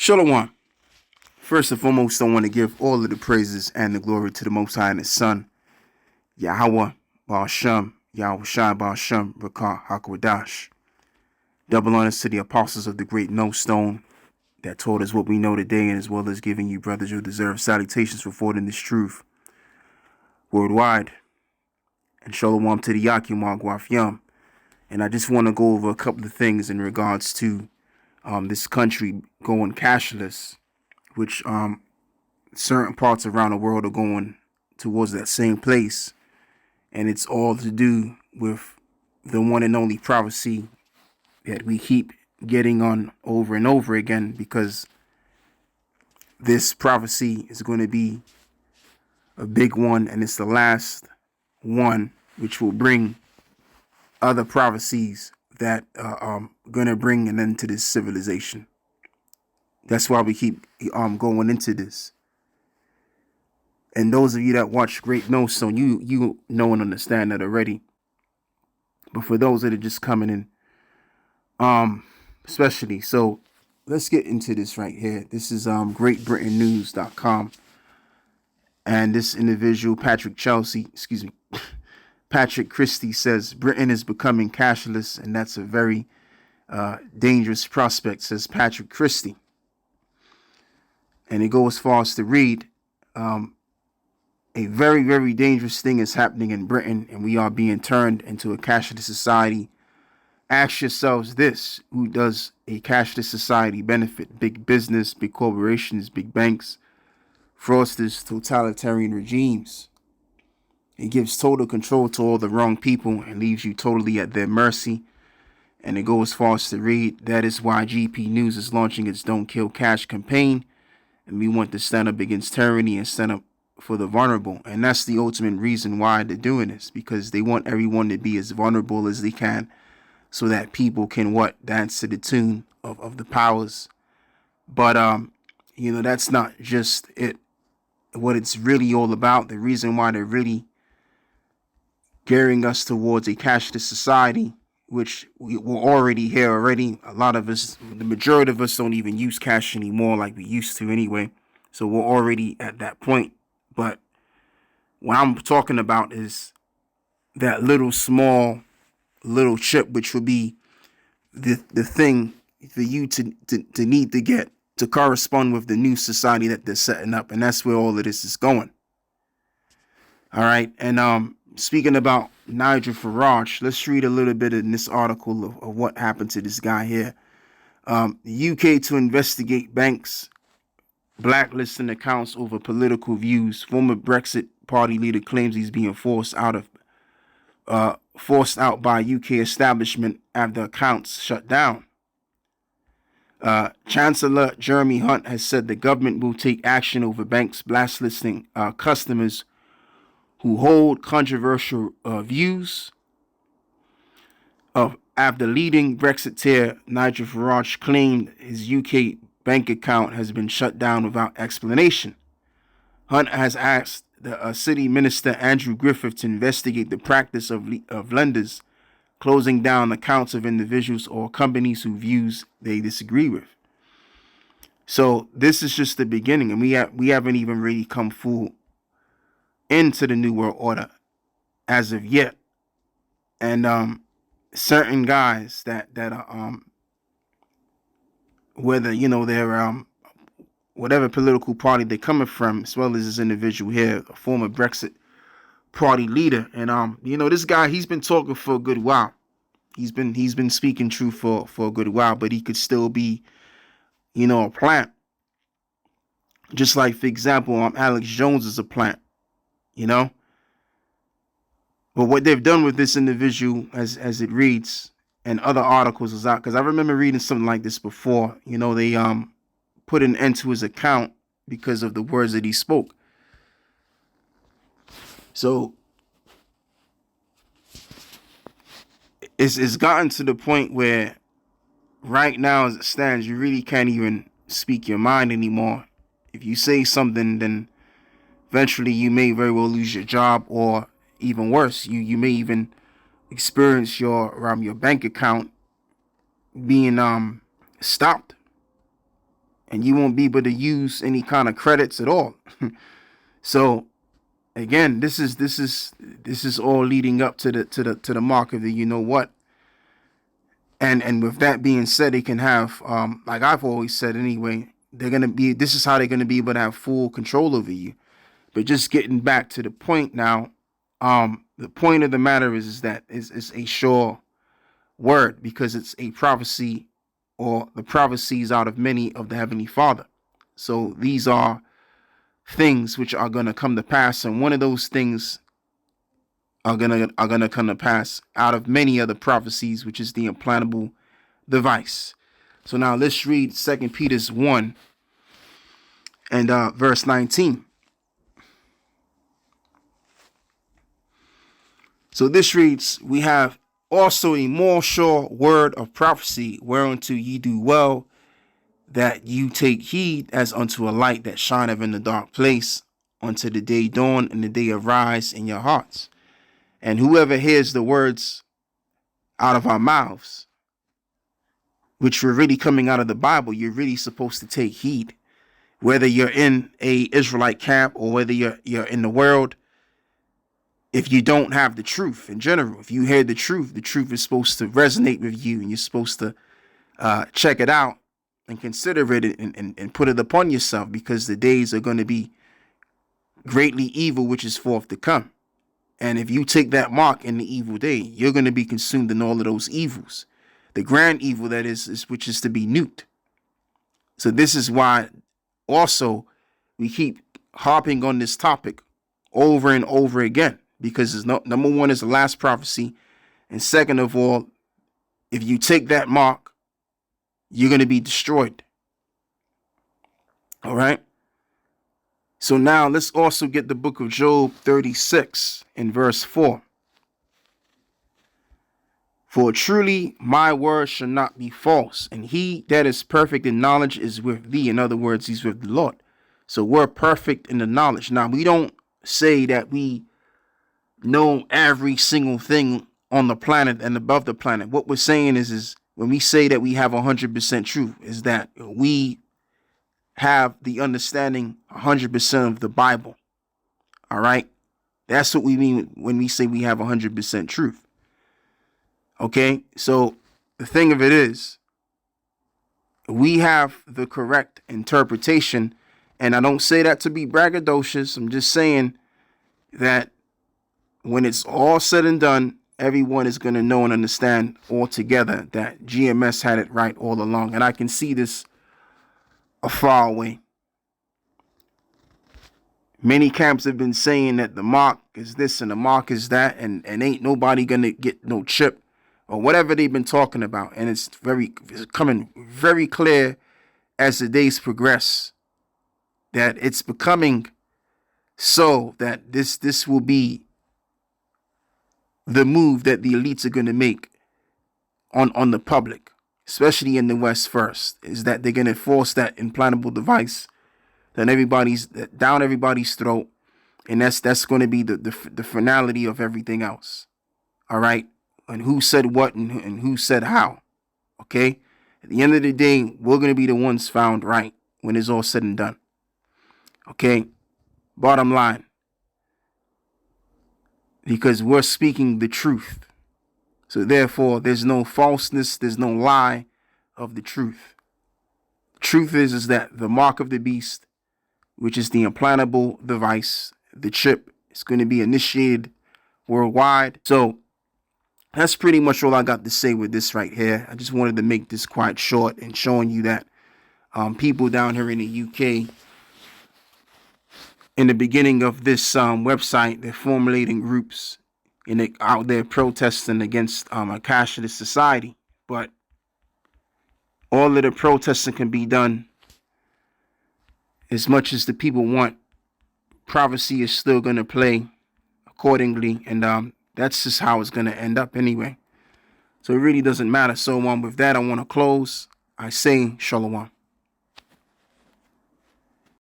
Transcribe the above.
Shalom. First and foremost, I want to give all of the praises and the glory to the Most High and His Son, Yahweh Ba'ashem, Yahweh Shai Ba'ashem, Rakah HaKodash. Double honors to the apostles of the great No Stone that taught us what we know today, and as well as giving you brothers who deserve salutations for forwarding this truth worldwide. And shalom to the Yakim Agwaf Yam. And I just want to go over a couple of things in regards to this country going cashless, which certain parts around the world are going towards that same place. And it's all to do with the one and only prophecy that we keep getting on over and over again, because this prophecy is going to be a big one, and it's the last one, which will bring other prophecies that are going to bring an end to this civilization. That's why we keep going into this. And those of you that watch Great No Stone, you know and understand that already. But for those that are just coming in, especially, so let's get into this right here. This is GreatBritainNews.com. And this individual, Patrick Christie, says Britain is becoming cashless, and that's a very dangerous prospect, says Patrick Christie. And it goes as far as to read, a very, very dangerous thing is happening in Britain, and we are being turned into a cashless society. Ask yourselves this: who does a cashless society benefit? Big business, big corporations, big banks, fraudsters, totalitarian regimes. It gives total control to all the wrong people and leaves you totally at their mercy. And it goes as far as to read, that is why GP News is launching its Don't Kill Cash campaign. And we want to stand up against tyranny and stand up for the vulnerable. And that's the ultimate reason why they're doing this, because they want everyone to be as vulnerable as they can, so that people can dance to the tune of the powers. But that's not just it. What it's really all about, the reason why they're really gearing us towards a cashless society, which we're already here already. A lot of us, the majority of us, don't even use cash anymore like we used to anyway. So we're already at that point. But what I'm talking about is that little chip, which would be the thing for you to need to get to correspond with the new society that they're setting up. And that's where all of this is going. All right. And speaking about Nigel Farage, let's read a little bit in this article of what happened to this guy here. The UK to investigate banks blacklisting accounts over political views. Former Brexit party leader claims he's being forced out by UK establishment after accounts shut down. Chancellor Jeremy Hunt has said the government will take action over banks blacklisting customers who hold controversial views. After leading Brexiteer Nigel Farage claimed his UK bank account has been shut down without explanation. Hunt has asked the City Minister Andrew Griffith to investigate the practice of lenders closing down accounts of individuals or companies whose views they disagree with. So this is just the beginning, and we haven't even really come full into the New World Order as of yet. And certain guys that are whether they're whatever political party they're coming from, as well as this individual here, a former Brexit party leader, and this guy, he's been talking for a good while. He's been speaking truth for a good while, but he could still be a plant, just like, for example, Alex Jones is a plant. But what they've done with this individual, as it reads, and other articles is out, because I remember reading something like this before. They put an end to his account because of the words that he spoke. So it's gotten to the point where right now, as it stands, you really can't even speak your mind anymore. If you say something, then eventually you may very well lose your job, or even worse, you may even experience your bank account being stopped and you won't be able to use any kind of credits at all. So again, this is all leading up to the mark of the you know what. And with that being said, they can have like I've always said anyway, this is how they're gonna be able to have full control over you. But just getting back to the point now, the point of the matter is that is a sure word, because it's a prophecy, or the prophecies out of many of the Heavenly Father. So these are things which are going to come to pass, and one of those things are gonna come to pass out of many other prophecies, which is the implantable device. So now let's read 2 Peter 1 and verse 19. So this reads, we have also a more sure word of prophecy, whereunto ye do well that you take heed, as unto a light that shineth in the dark place, unto the day dawn and the day arise in your hearts. And whoever hears the words out of our mouths, which were really coming out of the Bible, you're really supposed to take heed. Whether you're in a Israelite camp or whether you're in the world, if you don't have the truth in general, if you hear the truth is supposed to resonate with you, and you're supposed to check it out and consider it and put it upon yourself, because the days are going to be greatly evil, which is forth to come. And if you take that mark in the evil day, you're going to be consumed in all of those evils. The grand evil that is which is to be nuked. So this is why also we keep harping on this topic over and over again, because it's number one is the last prophecy, and second of all, if you take that mark, you're going to be destroyed. All right. So now let's also get the book of Job 36 in verse 4. For truly my word shall not be false, and he that is perfect in knowledge is with thee. In other words, he's with the Lord. So we're perfect in the knowledge. Now, we don't say that we know every single thing on the planet and above the planet. What we're saying is when we say that we have 100% truth, is that we have the understanding 100% of the Bible. All right. That's what we mean when we say we have 100% truth. Okay. So the thing of it is, we have the correct interpretation. And I don't say that to be braggadocious. I'm just saying that when it's all said and done, everyone is going to know and understand altogether that GMS had it right all along. And I can see this afar away. Many camps have been saying that the mark is this and the mark is that, and ain't nobody going to get no chip or whatever they've been talking about. And it's coming very clear as the days progress that it's becoming so that this will be the move that the elites are going to make on the public, especially in the West first, is that they're going to force that implantable device down everybody's throat, and that's going to be the finality of everything else. All right, and who said what and who said how? Okay, at the end of the day, we're going to be the ones found right when it's all said and done. Okay, bottom line, because we're speaking the truth. So therefore, there's no falseness, there's no lie of the truth. Truth is that the mark of the beast, which is the implantable device, the chip, is going to be initiated worldwide. So that's pretty much all I got to say with this right here. I just wanted to make this quite short and showing you that people down here in the UK, in the beginning of this website, they're formulating groups and they're out there protesting against a cashless society. But all of the protesting can be done as much as the people want. Prophecy is still going to play accordingly, and that's just how it's going to end up anyway. So it really doesn't matter. So with that, I want to close. I say shalom.